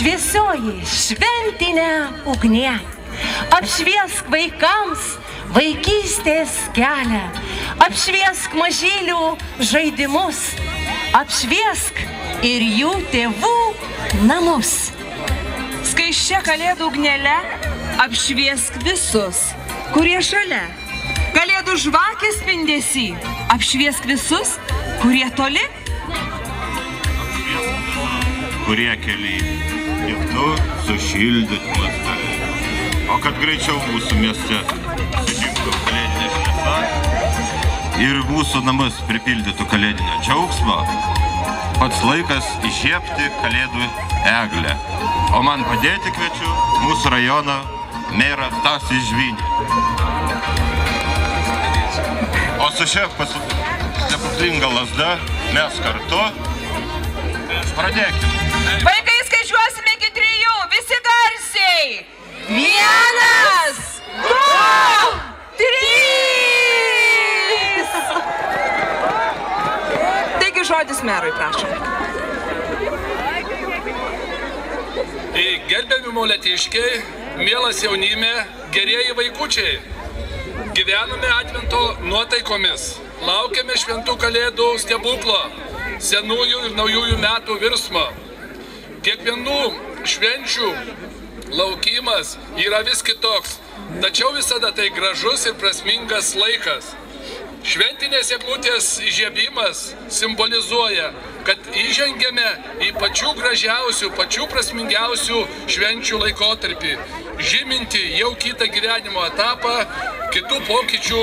Šviesioji šventinė ugnie, apšviesk vaikams vaikystės kelią, apšviesk mažylių žaidimus, apšviesk ir jų tėvų namus. Skaisčia kalėdų ugnele apšviesk visus, kurie šalia. Kalėdų žvakės spindesy apšviesk visus, kurie toli. Kurie keliai ir tu sušildyt ląstelę. O kad greičiau mūsų mieste sudžinktų kalėdinė šviesa ir mūsų namus pripildytų kalėdinio džiaugsmo, pats laikas įžiebti kalėdų eglę. O man padėti kviečiu mūsų rajono merą Stasį Žvynį. O su šia stebuklinga lazda mes kartu pradėkime. Vaikai, skaičiuosime iki 3, visi garsiai. 1, 2, 3. Taigi žodis merui, prašom. Gerbiami molėtiškiai, mielas jaunime, gerieji vaikučiai. Gyvename Advento nuotaikomis. Laukiame šventų kalėdų stebuklo, senųjų ir naujųjų metų virsmo. Kiekvienų švenčių laukimas yra vis kitoks, tačiau visada tai gražus ir prasmingas laikas. Šventinės eglutės įžiebimas simbolizuoja, kad įžengėme į pačių gražiausių, pačių prasmingiausių švenčių laikotarpį, žyminti jau kitą gyvenimo etapą, kitų pokyčių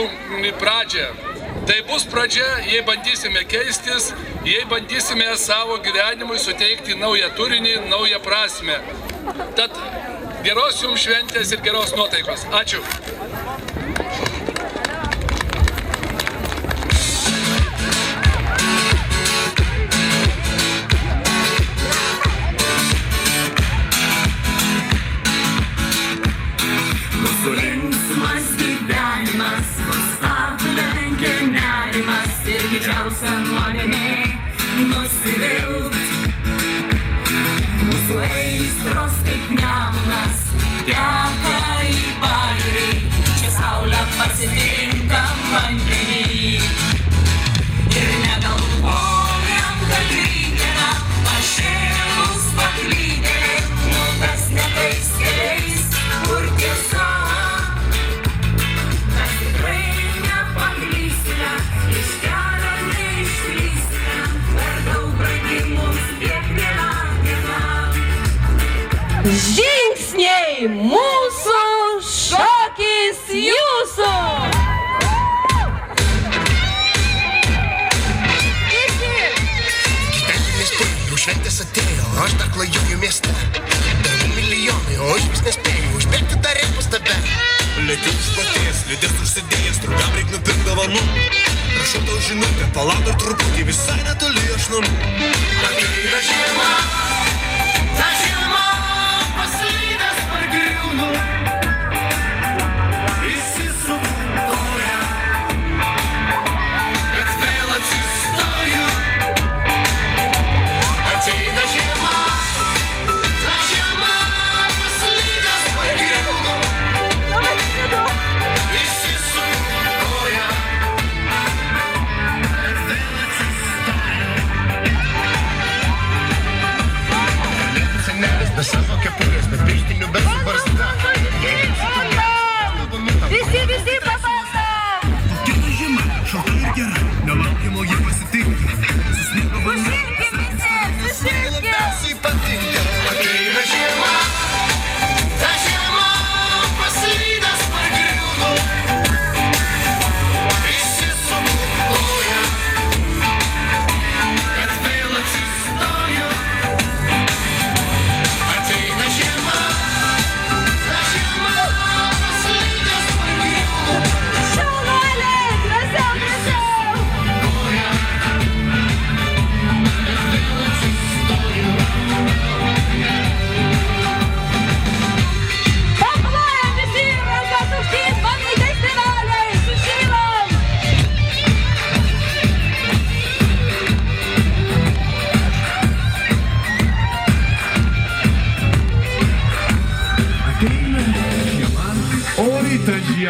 pradžią. Tai bus pradžia, jei bandysime keistis, jei bandysime savo gyvenimui suteikti naują turinį, naują prasmę. Tad geros jums šventės ir geros nuotaikos. Ačiū. Mūsų linksmas gyvenimas, mus aplenkia nerimas ir didžiausia nuodėmė nusivilt. Mūsų aistros kaip nemunas teka į pajūrį, čia saulę pasitinka vandenį. Ir negalvojam, kad rytdiena pašėlus paklydė, nuves ne tais keliais, kur tiesa. Mes tikrai nepaklysime, iš kelio neišklysime, per daug brangi mums kiekviena diena. Žingsniai mūsų, šokis jūsų. Gyvenimis jau šventės atėjo, aš dar klajoju mieste. Dar milijonai, o aš vis nespėju užbėgti dar ir pas tave. Lietuvis platės, lydės užsidėjęs, draugam reik nupirkt dovanų. Prašau tau žinutę, palauk dar truputį, visai netoli aš namų. Ateina žiema, ta žiema paslydęs pargriūnu. Įsisuku koją, bet vėl atsistoju. Ateina žiema, ta žiema paslydęs pargriūnu. Įsisuku koją, bet vėl atsistoju.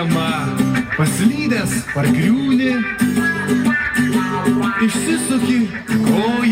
žiema, paslydęs pargriūni, išsisuki koją.